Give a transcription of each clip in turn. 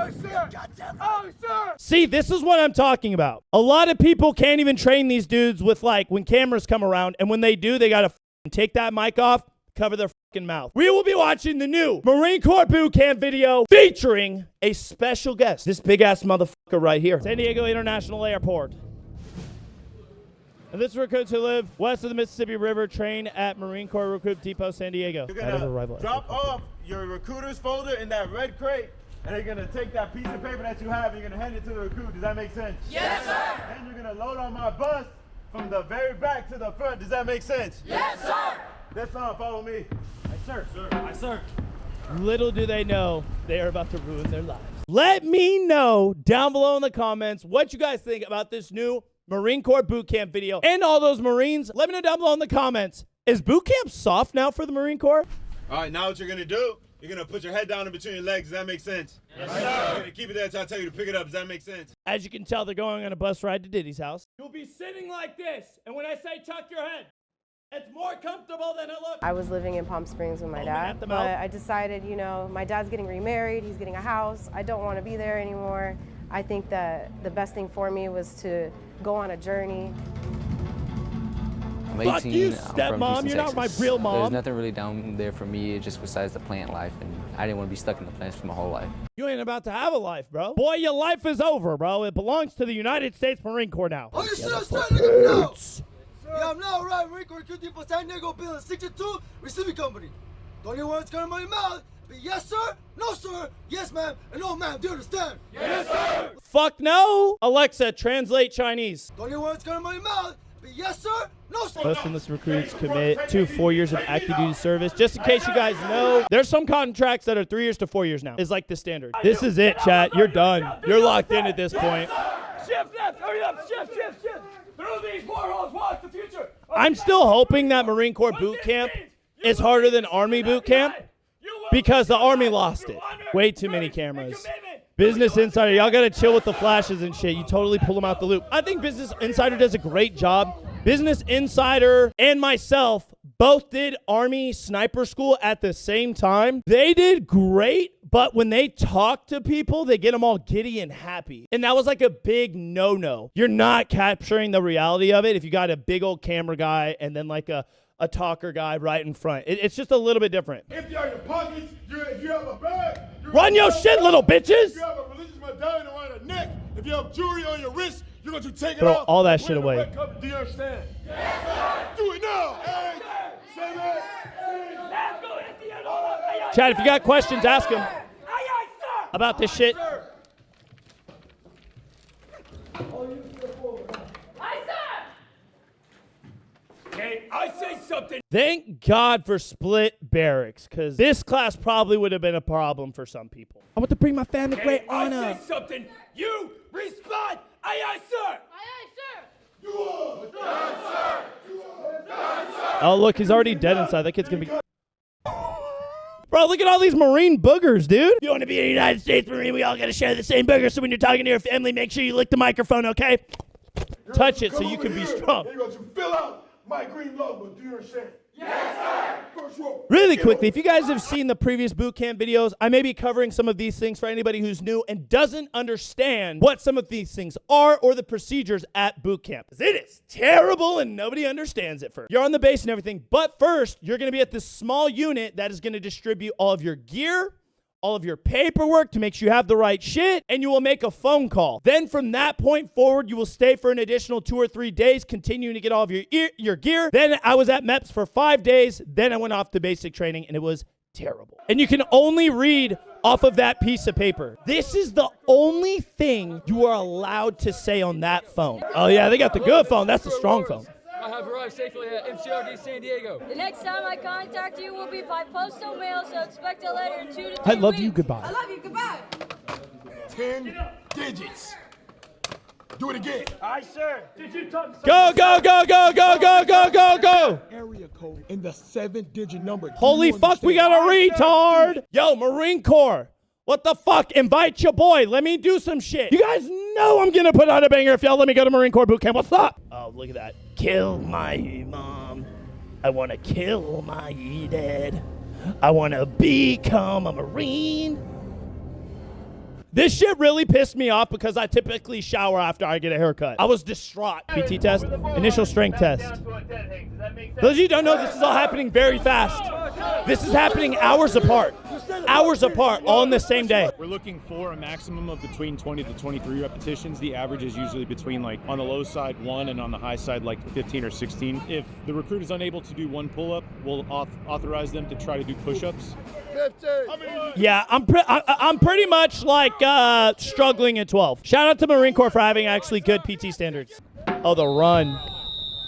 Oh, sir. Oh, sir. See, this is what I'm talking about. A lot of people can't even train these dudes with, like, when cameras come around, and when they do, they gotta take that mic off, cover their fucking mouth. We will be watching the new Marine Corps boot camp video featuring a special guest. This big-ass motherfucker right here. San Diego International Airport. And this is recruits who live west of the Mississippi River train at Marine Corps Recruit Depot, San Diego. You're gonna drop off your recruiter's folder in that red crate, and you're gonna take that piece of paper that you have and you're gonna hand it to the recruit. Does that make sense? Yes, sir. Then you're gonna load on my bus from the very back to the front. Does that make sense? Yes, sir. That's not. Follow me. Yes, sir. Yes, sir. Little do they know, they are about to ruin their lives. Let me know down below in the comments what you guys think about this new Marine Corps boot camp video and all those Marines. Let me know down below in the comments. Is boot camp soft now for the Marine Corps? All right, now what you're gonna do, you're gonna put your head down in between your legs. Does that make sense? Yes, Right? sir. You're gonna keep it there until I tell you to pick it up. Does that make sense? As you can tell, they're going on a bus ride to Diddy's house. You'll be sitting like this, and when I say tuck your head, it's more comfortable than it looks. I was living in Palm Springs with my Open at dad, the but mouth. I decided, you know, my dad's getting remarried, he's getting a house, I don't want to be there anymore. I think that the best thing for me was to go on a journey. I'm 18, Fuck you, I'm from stepmom. Houston, You're not my Texas. real mom. There's nothing really down there for me just besides the plant life, and I didn't want to be stuck in the plants for my whole life. You ain't about to have a life, bro. Boy, your life is over, bro. It belongs to the United States Marine Corps now. Oh, you should have started looking now. Yeah, I'm now right. Marine Corps Recruit Depot, San Diego, building 62 receiving company. The only words coming out of your mouth be yes, sir, no, sir, yes, ma'am, and no, ma'am. Do you understand? Yes, sir. Fuck no. Alexa, translate Chinese. The only words coming out of your mouth be yes, sir, no, sir. Most enlisted recruits commit to 4 years of active duty service. Just in case you guys know, there's some contracts that are 3 years to 4 years now. Is like the standard. This is it, chat. You're done. You're locked in at this point. Shift left, hurry up, shift. Through these portholes, watch the future. I'm still hoping that Marine Corps boot camp is harder than Army boot camp because the Army lost it. Way too many cameras. Business Insider, y'all gotta chill with the flashes and shit. You totally pull them out the loop. I think Business Insider does a great job. Business Insider and myself both did Army sniper school at the same time. They did great, but when they talk to people, they get them all giddy and happy. And that was like a big no-no. You're not capturing the reality of it if you got a big old camera guy and then like a talker guy right in front. It's just a little bit different. Empty out your pockets. If you have a bag, Run your shit, little bitches! If you have a religious medallion around your neck, if you have jewelry on your wrist, you're going to take it Throw off. all that shit away. Do you understand? Yes, sir. Do it now. 8, 7, 6. Chad, if you got questions, ask them about this shit. Okay, I say something. Thank God for split barracks, because this class probably would have been a problem for some people. I want to bring my family great honor. I say something. You respond. Aye, sir. Oh, look, he's already dead inside. That kid's going to be... Bro, look at all these Marine boogers, dude. You want to be a United States Marine, we all got to share the same burger, so when you're talking to your family, make sure you lick the microphone, okay? Touch it so you can be strong. You're going to fill out my green logo. Do you understand? Yes, sir. First row. Really quickly, if you guys have seen the previous boot camp videos, I may be covering some of these things for anybody who's new and doesn't understand what some of these things are or the procedures at boot camp. 'Cause it is terrible and nobody understands it first. You're on the base and everything, but first, you're going to be at this small unit that is going to distribute all of your gear, all of your paperwork to make sure you have the right shit, and you will make a phone call. Then from that point forward, you will stay for an additional 2 or 3 days, continuing to get all of your gear. Then I was at MEPS for 5 days. Then I went off to basic training, and it was terrible. And you can only read off of that piece of paper. This is the only thing you are allowed to say on that phone. Oh yeah, they got the good phone. That's the strong phone. I have arrived safely at MCRD San Diego. The next time I contact you will be by postal mail, so expect a letter in 2 to 3 I love weeks. you. Goodbye. I love you. Goodbye. 10 digits. Do it again. Aye, sir. Did you talk to Go, go, go, go, go, go, go, go, go. Area code in the 7-digit number. Holy fuck, we got a retard. Yo, Marine Corps. What the fuck? Invite your boy. Let me do some shit. You guys know I'm going to put out a banger if y'all let me go to Marine Corps boot camp. What's up? Oh, look at that. Kill my mom. I want to kill my dad. I want to become a Marine. This shit really pissed me off because I typically shower after I get a haircut. I was distraught. PT test, initial strength test. Those of you who don't know, this is all happening very fast. This is happening hours apart. Hours apart, all in the same day. We're looking for a maximum of between 20 to 23 repetitions. The average is usually between, like, on the low side 1 and on the high side like 15 or 16. If the recruit is unable to do 1 pull-up, we'll authorize them to try to do push-ups. 15. Yeah, I'm pretty much like struggling at 12. Shout out to Marine Corps for having actually good PT standards. Oh, the run.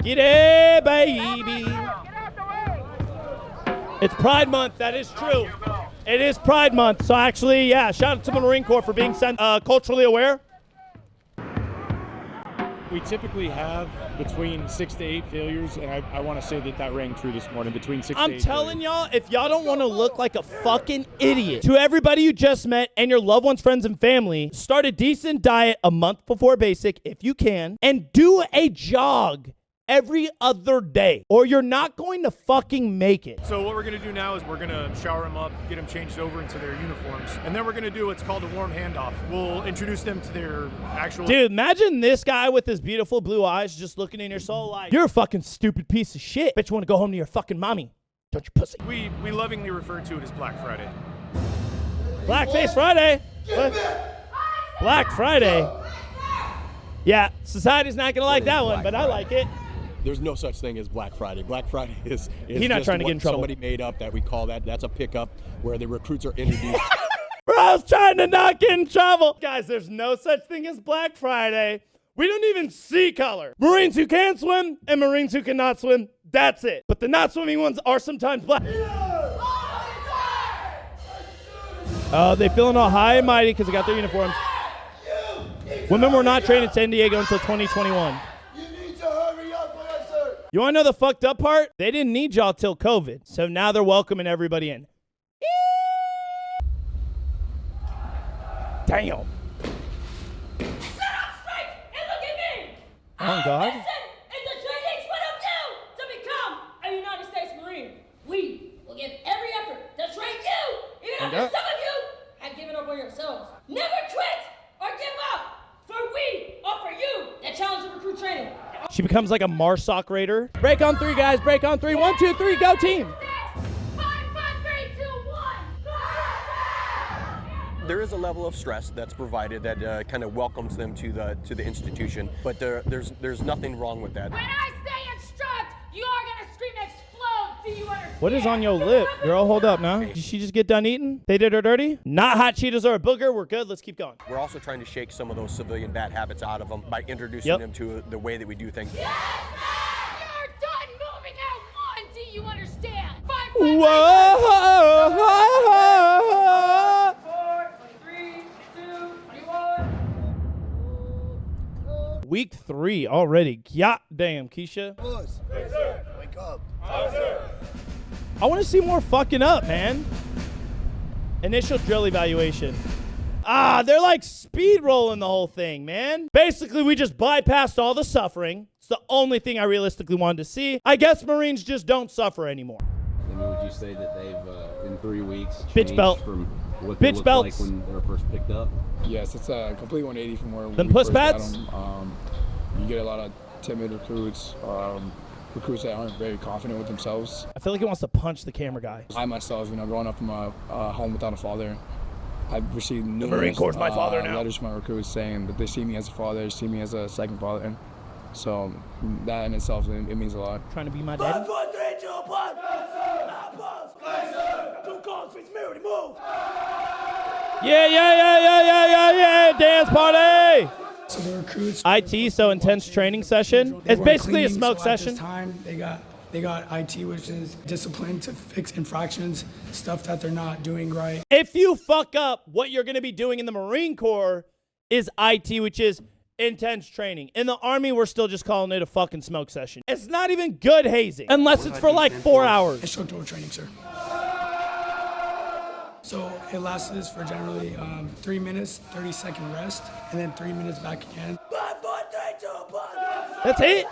Get it, baby. It's Pride Month. That is true. It is Pride Month. So actually, yeah, shout out to the Marine Corps for being culturally aware. We typically have between 6 to 8 failures, and I want to say that rang true this morning, between 6 to 8 I'm telling y'all, if y'all don't want to look like a fucking idiot to everybody you just met and your loved ones, friends, and family, start a decent diet a month before basic, if you can, and do a jog every other day, or you're not going to fucking make it. So what we're going to do now is we're going to shower them up, get them changed over into their uniforms, and then we're going to do what's called a warm handoff. We'll introduce them to their actual... Dude, imagine this guy with his beautiful blue eyes just looking in your soul like, you're a fucking stupid piece of shit. Bet you want to go home to your fucking mommy. Don't you pussy. We lovingly refer to it as Black Friday. Blackface Friday? What? Black Friday? Yeah, society's not going to like that one, but I like it. There's no such thing as Black Friday. Black Friday is He's not just trying to get in trouble. Somebody made up that we call that. That's a pickup where the recruits are introduced. Bro, I was trying to not get in trouble. Guys, there's no such thing as Black Friday. We don't even see color. Marines who can swim and Marines who cannot swim, that's it. But the not swimming ones are sometimes black. Oh, they feeling all high and mighty because they got their uniforms. Women were not trained in San Diego until 2021. You want to know the fucked up part? They didn't need y'all till COVID. So now they're welcoming everybody in. Damn. Sit up straight and look at me. Oh, God. Listen, it's the training's what I'm due to become a United States Marine. We will give every effort to train you, even after some of you have given up on yourselves. Never quit or give up, for we offer you the challenge of recruit training. She becomes like a MARSOC raider. Break on 3, guys. Break on 3. 1, 2, 3. Go, team. 5, 4, 3, 2, 1. There is a level of stress that's provided that kind of welcomes them to the institution, but there's nothing wrong with that. When I say instruct, you are gonna scream explode. Do you understand? What is on your lip? Girl, hold up now. Did she just get done eating? They did her dirty? Not hot Cheetos or a booger. We're good. Let's keep going. We're also trying to shake some of those civilian bad habits out of them by introducing them to the way that we do things. Yes, you're done moving at one. Do you understand? 5, 4, 3, 2, 1. Week 3 already. God damn, Keisha. Boys, wake up. I want to see more fucking up, man. Initial drill evaluation. They're like speed rolling the whole thing, man. Basically, we just bypassed all the suffering. It's the only thing I realistically wanted to see. I guess Marines just don't suffer anymore. I mean, would you say that they've, in 3 weeks, Bitch changed belt. from what they Bitch looked belts. like when they were first picked up? Yes, it's a complete 180 from where Them we puss first got pats? them. You get a lot of timid recruits, recruits that aren't very confident with themselves. I feel like he wants to punch the camera guy. I myself, growing up from a home without a father, I've received Marine numerous Corps is my father now. letters from my recruits saying that they see me as a father, see me as a second father. So that in itself, it means a lot. Trying to be my daddy? 5, 4, 3, 2, 1. Two guns, face mirror, move. Yeah. Dance party. So the recruits. IT, so intense training session. It's basically a smoke session. At this time, they got IT, which is discipline to fix infractions, stuff that they're not doing right. If you fuck up, what you're going to be doing in the Marine Corps is IT, which is intense training. In the Army, we're still just calling it a fucking smoke session. It's not even good hazing, unless it's for like 4 hours. Instructional training, sir. So it lasts for generally 3 minutes, 30-second rest, and then 3 minutes back again. 5, 4, 3, 2, 1. That's it?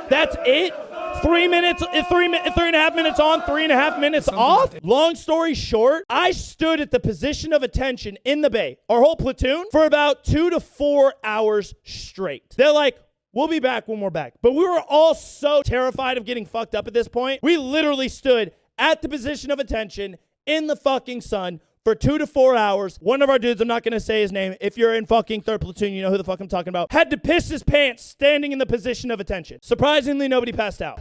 That's it? 3 minutes, 3.5 minutes on, 3.5 minutes off. Long story short, I stood at the position of attention in the bay, our whole platoon, for about 2 to 4 hours straight. They're like, we'll be back when we're back. But we were all so terrified of getting fucked up at this point. We literally stood at the position of attention in the fucking sun for 2 to 4 hours. One of our dudes, I'm not going to say his name. If you're in fucking 3rd platoon, you know who the fuck I'm talking about. Had to piss his pants standing in the position of attention. Surprisingly, nobody passed out.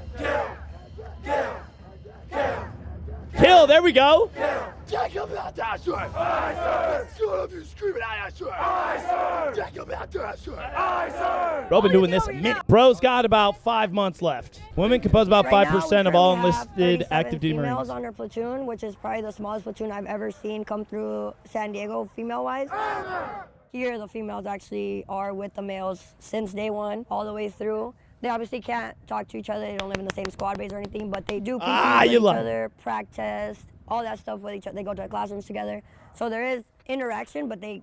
Kill, there we go. Bro, been doing this a minute. Bro's got about 5 months left. Women compose about 5% of all enlisted active duty Marines. On our platoon, which is probably the smallest platoon I've ever seen come through San Diego, female-wise. Here, the females actually are with the males since day one, all the way through. They obviously can't talk to each other. They don't live in the same squad base or anything, but they do compete with each other, practice, all that stuff with each other. They go to the classrooms together. So there is interaction, but they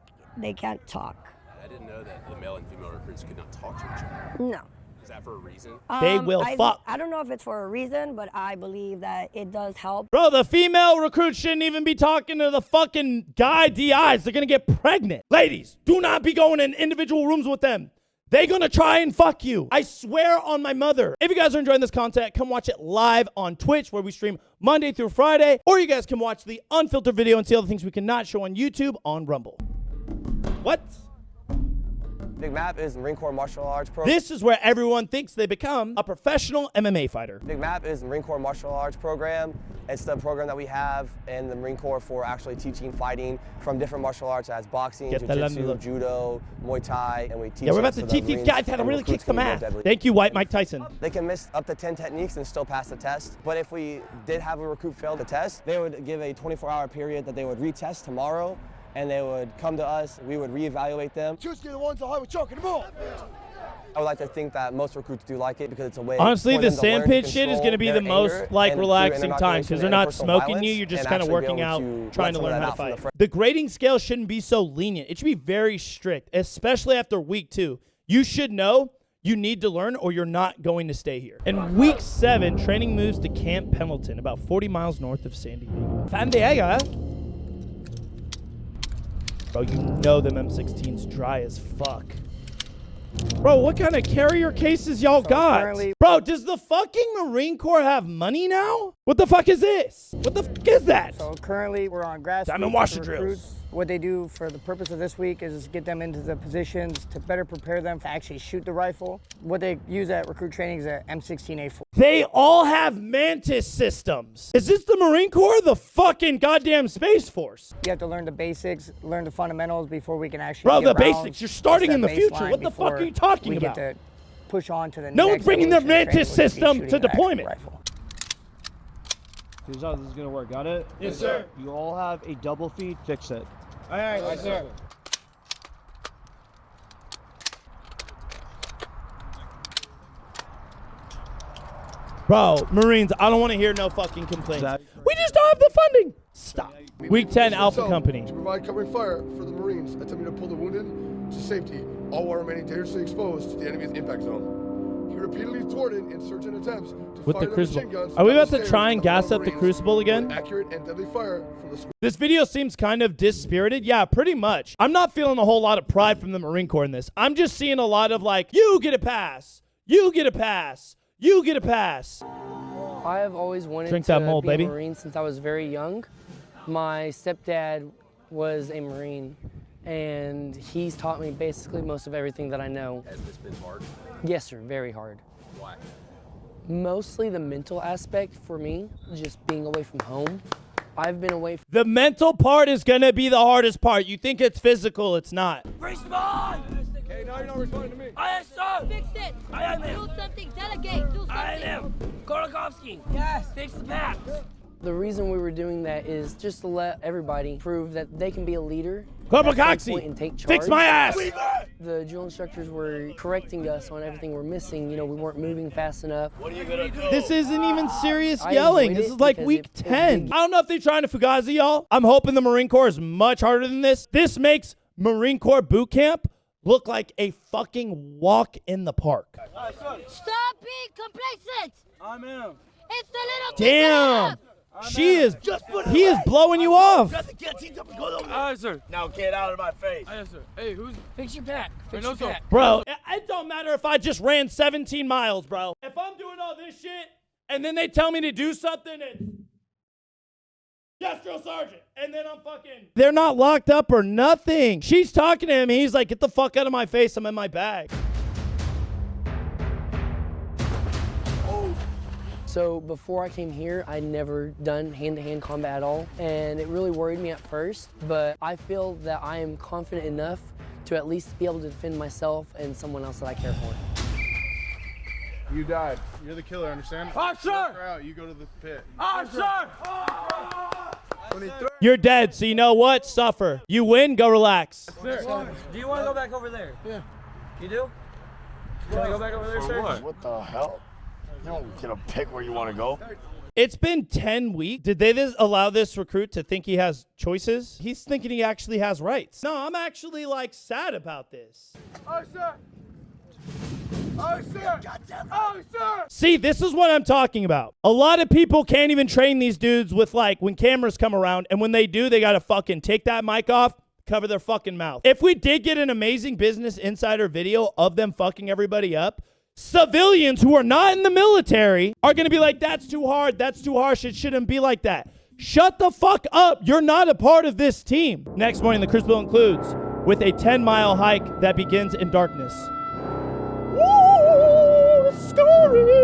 can't talk. I didn't know that the male and female recruits could not talk to each other. No. Is that for a reason? They will fuck. I don't know if it's for a reason, but I believe that it does help. Bro, the female recruits shouldn't even be talking to the fucking guy DIs. They're gonna get pregnant. Ladies, do not be going in individual rooms with them. They're gonna try and fuck you. I swear on my mother. If you guys are enjoying this content, come watch it live on Twitch, where we stream Monday through Friday. Or you guys can watch the unfiltered video and see all the things we cannot show on YouTube on Rumble. What? Big Map is Marine Corps martial arts program. This is where everyone thinks they become a professional MMA fighter. Big Map is Marine Corps martial arts program. It's the program that we have in the Marine Corps for actually teaching fighting from different martial arts as boxing, jiu-jitsu, judo, Muay Thai, and we teach. Yeah, we're about to teach these guys how to really kick some ass. Thank you, White Mike Tyson. They can miss up to 10 techniques and still pass the test. But if we did have a recruit fail the test, they would give a 24-hour period that they would retest tomorrow. And they would come to us, we would reevaluate them. Choose the ones that have choking them all. I would like to think that most recruits do like it because it's a way. Honestly, the sandpit shit is going to be the most like relaxing time because they're not smoking you. You're just kind of working out, trying to learn how to fight. The grading scale shouldn't be so lenient. It should be very strict, especially after week 2. You should know you need to learn or you're not going to stay here. In week 7, training moves to Camp Pendleton, about 40 miles north of San Diego. San Diego. Bro, you know them M16's dry as fuck. Bro, what kind of carrier cases y'all got? Bro, does the fucking Marine Corps have money now? What the fuck is this? What the fuck is that? So currently we're on grassroots. Diamond washer drills. What they do for the purpose of this week is get them into the positions to better prepare them to actually shoot the rifle. What they use at recruit training is an M16A4. They all have Mantis systems. Is this the Marine Corps or the fucking goddamn Space Force? You have to learn the basics, learn the fundamentals before we can actually Bro, get the rounds, basics. You're starting in the future. What the fuck are you talking about? We get to push on to the no next one's bringing their evolution of Mantis training, which would be system to shooting an actual deployment. rifle. Here's how this is gonna work. Got it? Yes, sir. You all have a double feed. Fix it. All right, yes, sir. Bro, Marines, I don't want to hear no fucking complaints. We just don't have the funding. Stop. Week 10, Alpha Company. To provide covering fire for the Marines, attempt to pull the wounded to safety, all while remaining dangerously exposed to the enemy's impact zone. He repeatedly thwarted insurgent attempts to With fire the their Crucible. machine guns Are we about to downstairs try and on gas up the Marines Crucible again? with accurate and deadly fire from the This video seems kind of dispirited. Yeah, pretty much. I'm not feeling a whole lot of pride from the Marine Corps in this. I'm just seeing a lot of like, you get a pass. You get a pass. You get a pass. I have always wanted Drink to that mold, be baby. a Marine since I was very young. My stepdad was a Marine, and he's taught me basically most of everything that I know. Has this been hard? Yes, sir, very hard. Why? Mostly the mental aspect for me, just being away from home. I've been away from The mental part is going to be the hardest part. You think it's physical, it's not. Respond! Okay, now you're not responding to me. I am sir! Fix it! I am him! Do something, delegate, do something! I am Korokovsky! Yes! Fix the pack! The reason we were doing that is just to let everybody prove that they can be a leader. Corporal at some Coxey, point and take charge. fix my ass! The drill instructors were correcting us on everything we're missing. You know, we weren't moving fast enough. What are you gonna do? This isn't even serious I yelling. enjoyed This it is like because week it 10. I don't know if they're trying to Fugazi y'all. I'm hoping the Marine Corps is much harder than this. This makes Marine Corps boot camp look like a fucking walk in the park. Stop being complacent! I'm him. It's the little Damn. He is blowing you off. Aye, sir. Now get out of my face. Aye, sir. Hey, who's... Fix your back. Fix your back. Bro, it don't matter if I just ran 17 miles, bro. If I'm doing all this shit and then they tell me to do something and yes, drill sergeant. And then I'm fucking... They're not locked up or nothing. She's talking to him. He's like, get the fuck out of my face. I'm in my bag. So before I came here, I'd never done hand-to-hand combat at all, and it really worried me at first, but I feel that I am confident enough to at least be able to defend myself and someone else that I care for. You died. You're the killer, understand? Officer! Out. You go to the pit. Officer! You're dead, so you know what? Suffer. You win, go relax. Sir, do you want to go back over there? Yeah. You do? You want to go back over there, sir? What the hell? You don't get a pick where you want to go. It's been 10 weeks. Did they allow this recruit to think he has choices? He's thinking he actually has rights. No, I'm actually like sad about this. Oh, sir! Oh, sir! Oh, sir! See, this is what I'm talking about. A lot of people can't even train these dudes with like when cameras come around, and when they do, they gotta fucking take that mic off, cover their fucking mouth. If we did get an amazing Business Insider video of them fucking everybody up, civilians who are not in the military are going to be like, that's too hard, that's too harsh, it shouldn't be like that. Shut the fuck up. You're not a part of this team. Next morning, the crucible includes with a 10-mile hike that begins in darkness. Woo! Scary!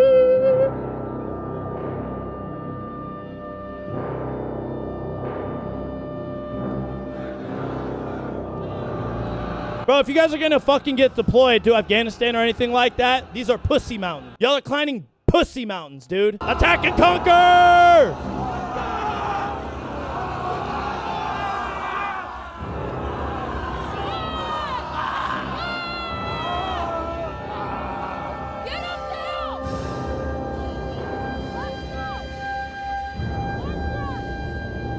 Bro, if you guys are gonna fucking get deployed to Afghanistan or anything like that, these are pussy mountains. Y'all are climbing pussy mountains, dude. Attack and conquer!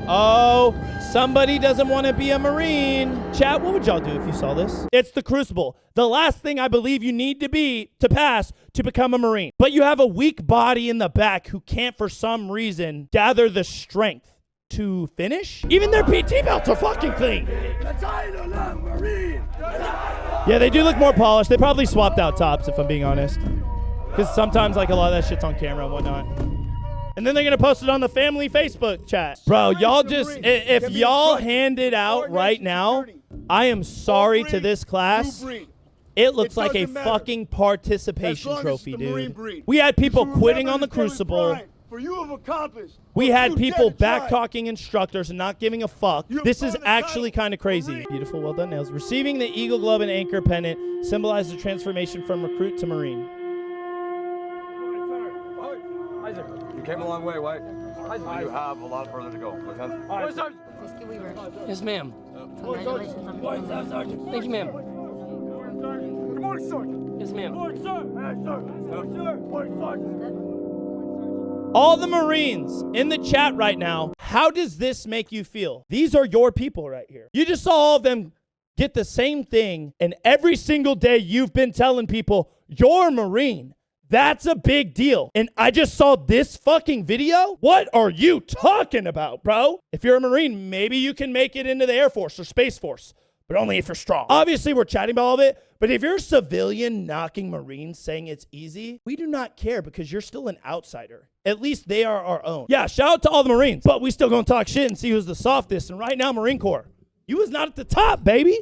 Oh, somebody doesn't want to be a Marine. Chat, what would y'all do if you saw this? It's the Crucible. The last thing I believe you need to be to pass to become a Marine. But you have a weak body in the back who can't, for some reason, gather the strength to finish. Even their PT belts are fucking clean. Yeah, they do look more polished. They probably swapped out tops, if I'm being honest. Because sometimes, like, a lot of that shit's on camera and whatnot. And then they're going to post it on the family Facebook chat. Bro, y'all just, if y'all hand it out right now, I am sorry to this class. It looks like a fucking participation trophy, dude. We had people quitting on the Crucible. We had people back-talking instructors and not giving a fuck. This is actually kind of crazy. Beautiful, well done, Nails. Receiving the Eagle Glove and Anchor Pennant symbolizes the transformation from recruit to Marine. You came a long way, White. You have a lot further to go. Lieutenant. Yes, ma'am. Congratulations on being Sergeant. Thank you, ma'am. Good morning, Sergeant. Yes, ma'am. Good morning, sir. Hey, sir. Good morning, Sergeant. All the Marines in the chat right now, how does this make you feel? These are your people right here. You just saw all of them get the same thing, and every single day you've been telling people, you're a Marine. That's a big deal. And I just saw this fucking video? What are you talking about, bro? If you're a Marine, maybe you can make it into the Air Force or Space Force, but only if you're strong. Obviously, we're chatting about all of it, but if you're a civilian knocking Marines saying it's easy, we do not care because you're still an outsider. At least they are our own. Yeah, shout out to all the Marines, but we still gonna talk shit and see who's the softest. And right now, Marine Corps, you was not at the top, baby.